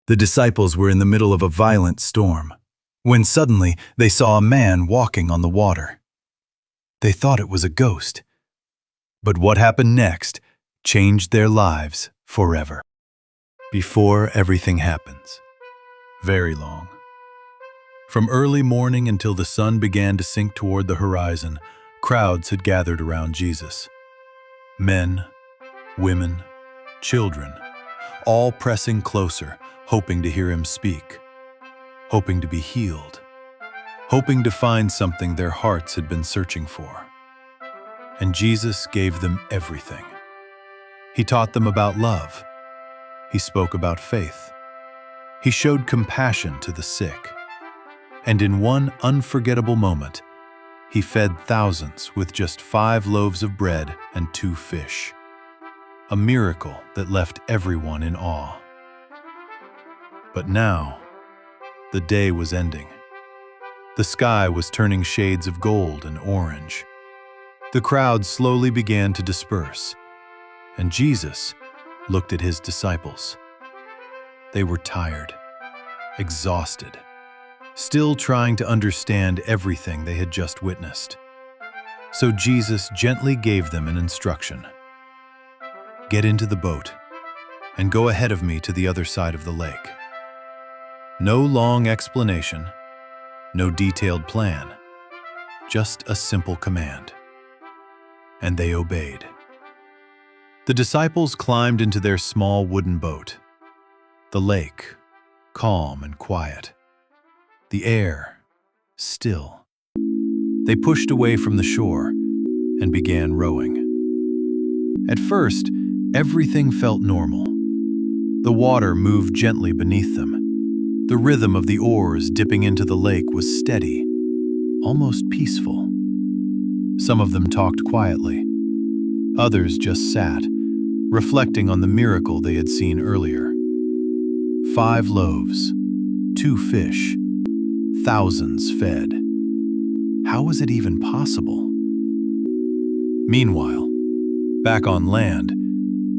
The disciples were in the middle of a violent storm, when suddenly they saw a man walking on the water. They thought it was a ghost. But what happened next changed their lives forever. Before everything happens, very long. From early morning until the sun began to sink toward the horizon, crowds had gathered around Jesus. Men, women, children, all pressing closer, hoping to hear him speak, hoping to be healed, hoping to find something their hearts had been searching for. And Jesus gave them everything. He taught them about love. He spoke about faith. He showed compassion to the sick. And in one unforgettable moment, he fed thousands with just 5 loaves of bread and 2 fish. A miracle that left everyone in awe. But now, the day was ending. The sky was turning shades of gold and orange. The crowd slowly began to disperse, and Jesus looked at his disciples. They were tired, exhausted, still trying to understand everything they had just witnessed. So Jesus gently gave them an instruction. Get into the boat and go ahead of me to the other side of the lake. No long explanation, no detailed plan, just a simple command. And they obeyed. The disciples climbed into their small wooden boat. The lake, calm and quiet. The air, still. They pushed away from the shore and began rowing. At first, everything felt normal. The water moved gently beneath them. The rhythm of the oars dipping into the lake was steady, almost peaceful. Some of them talked quietly. Others just sat, reflecting on the miracle they had seen earlier. 5 loaves, 2 fish, thousands fed. How was it even possible? Meanwhile, back on land,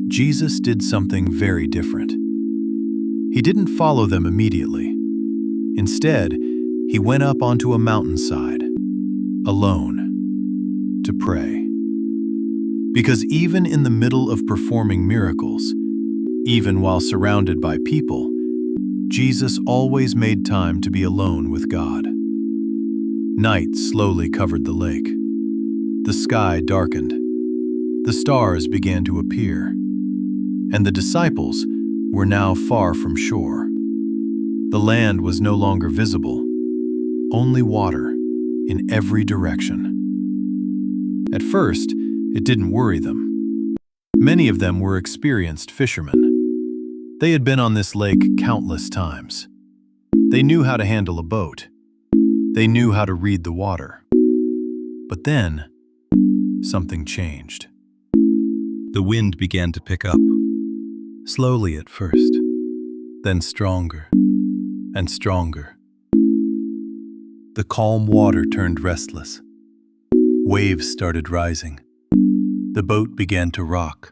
Jesus did something very different. He didn't follow them immediately. Instead, he went up onto a mountainside, alone, to pray. Because even in the middle of performing miracles, even while surrounded by people, Jesus always made time to be alone with God. Night slowly covered the lake. The sky darkened. The stars began to appear. And the disciples were now far from shore. The land was no longer visible, only water in every direction. At first, it didn't worry them. Many of them were experienced fishermen. They had been on this lake countless times. They knew how to handle a boat. They knew how to read the water. But then, something changed. The wind began to pick up, slowly at first, then stronger and stronger. The calm water turned restless. Waves started rising. The boat began to rock,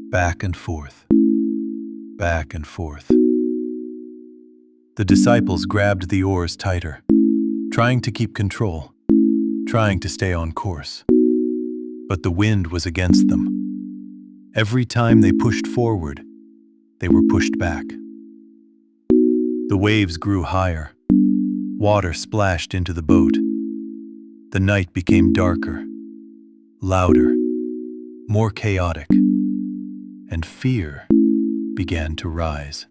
back and forth, back and forth. The disciples grabbed the oars tighter, trying to keep control, trying to stay on course. But the wind was against them. Every time they pushed forward, they were pushed back. The waves grew higher. Water splashed into the boat. The night became darker, louder, more chaotic, and fear began to rise.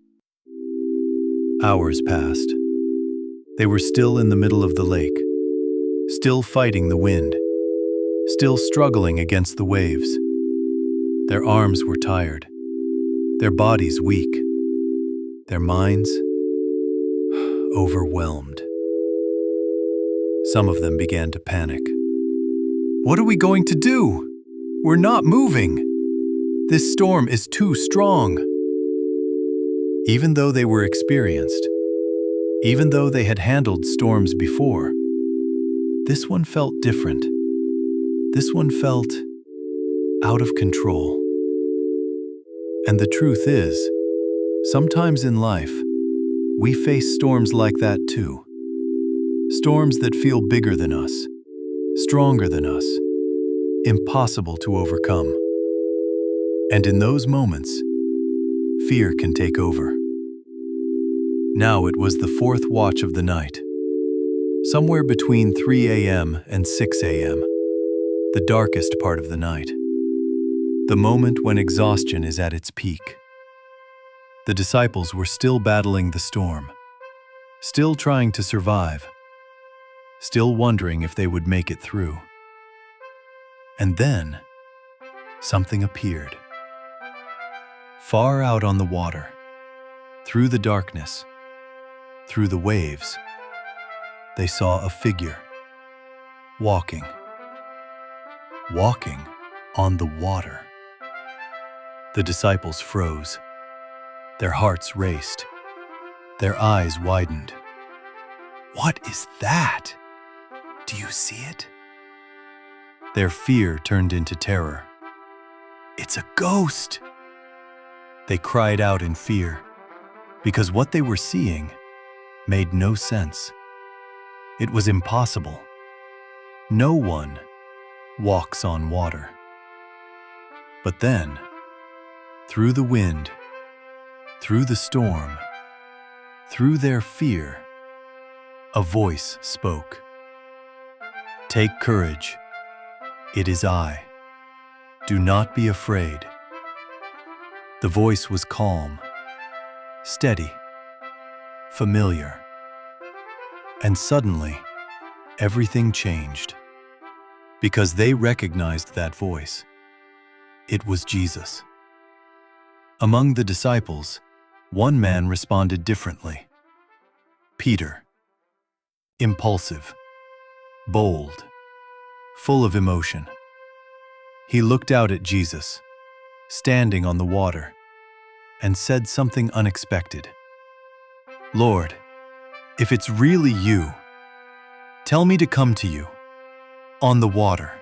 Hours passed. They were still in the middle of the lake, still fighting the wind, still struggling against the waves. Their arms were tired, their bodies weak, their minds overwhelmed. Some of them began to panic. What are we going to do? We're not moving. This storm is too strong. Even though they were experienced, even though they had handled storms before, this one felt different. This one felt out of control. And the truth is, sometimes in life, We face storms like that too. Storms that feel bigger than us, stronger than us, impossible to overcome. And in those moments, fear can take over. Now it was the fourth watch of the night, somewhere between 3 a.m. and 6 a.m., the darkest part of the night, the moment when exhaustion is at its peak. The disciples were still battling the storm, still trying to survive, still wondering if they would make it through. And then, something appeared. Far out on the water, through the darkness, through the waves, they saw a figure, walking on the water. The disciples froze. Their hearts raced. Their eyes widened. What is that? Do you see it? Their fear turned into terror. It's a ghost! They cried out in fear, because what they were seeing made no sense. It was impossible. No one walks on water. But then, through the wind, through the storm, through their fear, a voice spoke. Take courage. It is I. Do not be afraid. The voice was calm, steady, familiar. And suddenly, everything changed. Because they recognized that voice. It was Jesus. Among the disciples, one man responded differently. Peter. Impulsive, bold, full of emotion. He looked out at Jesus, standing on the water, and said something unexpected. Lord, if it's really you, tell me to come to you, on the water.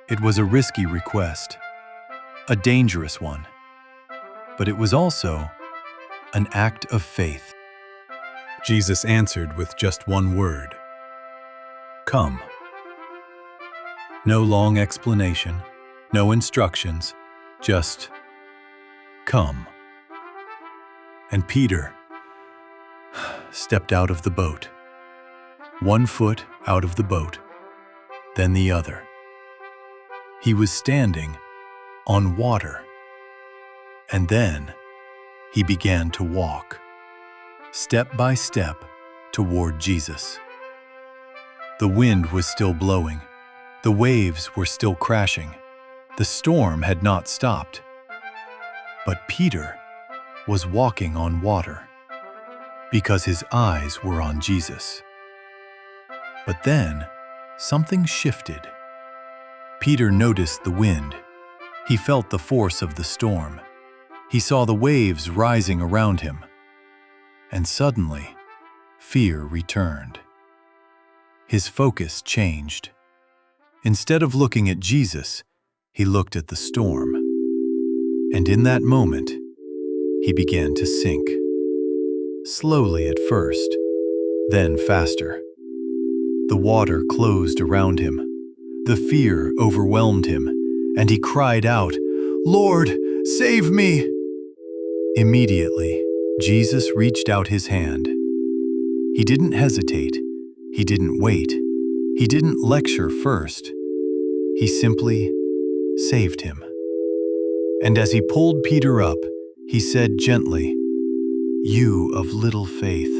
It was a risky request, a dangerous one, but it was also an act of faith. Jesus answered with just one word. Come. No long explanation, no instructions, just come. And Peter stepped out of the boat. One foot out of the boat, then the other. He was standing on water. And then he began to walk, step by step, toward Jesus. The wind was still blowing. The waves were still crashing. The storm had not stopped. But Peter was walking on water because his eyes were on Jesus. But then something shifted. Peter noticed the wind. He felt the force of the storm. He saw the waves rising around him. And suddenly, fear returned. His focus changed. Instead of looking at Jesus, he looked at the storm. And in that moment, he began to sink. Slowly at first, then faster. The water closed around him. The fear overwhelmed him, and he cried out, "Lord, save me!" Immediately, Jesus reached out his hand. He didn't hesitate. He didn't wait. He didn't lecture first. He simply saved him. And as he pulled Peter up, he said gently, "You of little faith,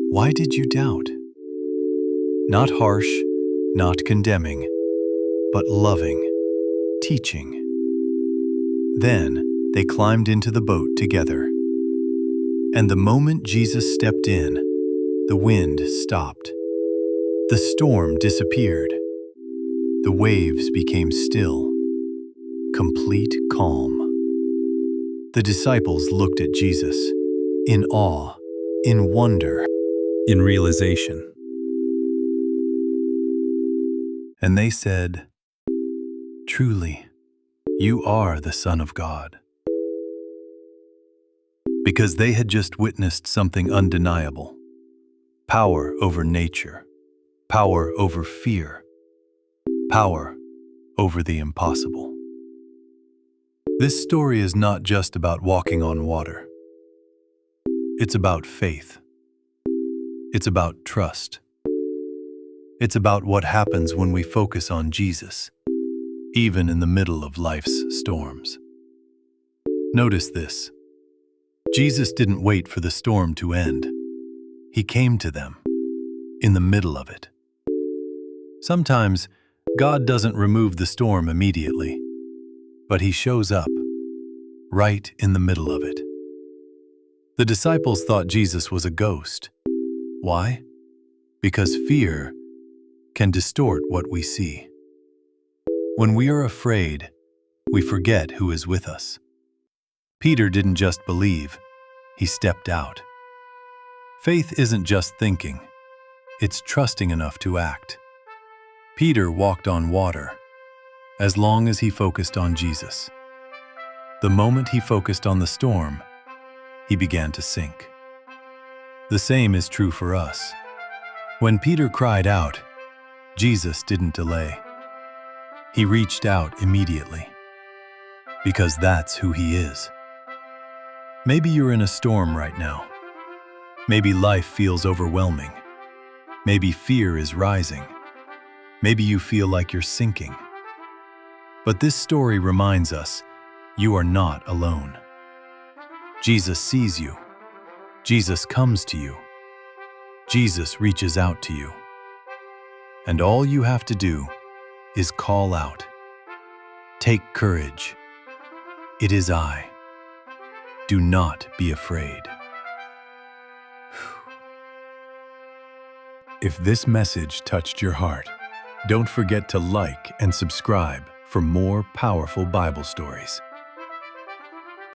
why did you doubt?" Not harsh, not condemning, but loving, teaching. Then they climbed into the boat together. And the moment Jesus stepped in, the wind stopped. The storm disappeared. The waves became still. Complete calm. The disciples looked at Jesus, in awe, in wonder, in realization. And they said, "Truly, you are the Son of God." because they had just witnessed something undeniable. Power over nature, power over fear, power over the impossible. This story is not just about walking on water. It's about faith. It's about trust. It's about what happens when we focus on Jesus, even in the middle of life's storms. Notice this. Jesus didn't wait for the storm to end. He came to them in the middle of it. Sometimes God doesn't remove the storm immediately, but He shows up right in the middle of it. The disciples thought Jesus was a ghost. Why? Because fear can distort what we see. When we are afraid, we forget who is with us. Peter didn't just believe, he stepped out. Faith isn't just thinking, it's trusting enough to act. Peter walked on water as long as he focused on Jesus. The moment he focused on the storm, he began to sink. The same is true for us. When Peter cried out, Jesus didn't delay. He reached out immediately, because that's who He is. Maybe you're in a storm right now. Maybe life feels overwhelming. Maybe fear is rising. Maybe you feel like you're sinking. But this story reminds us, you are not alone. Jesus sees you. Jesus comes to you. Jesus reaches out to you. And all you have to do is call out. Take courage. It is I. Do not be afraid. If this message touched your heart, don't forget to like and subscribe for more powerful Bible stories.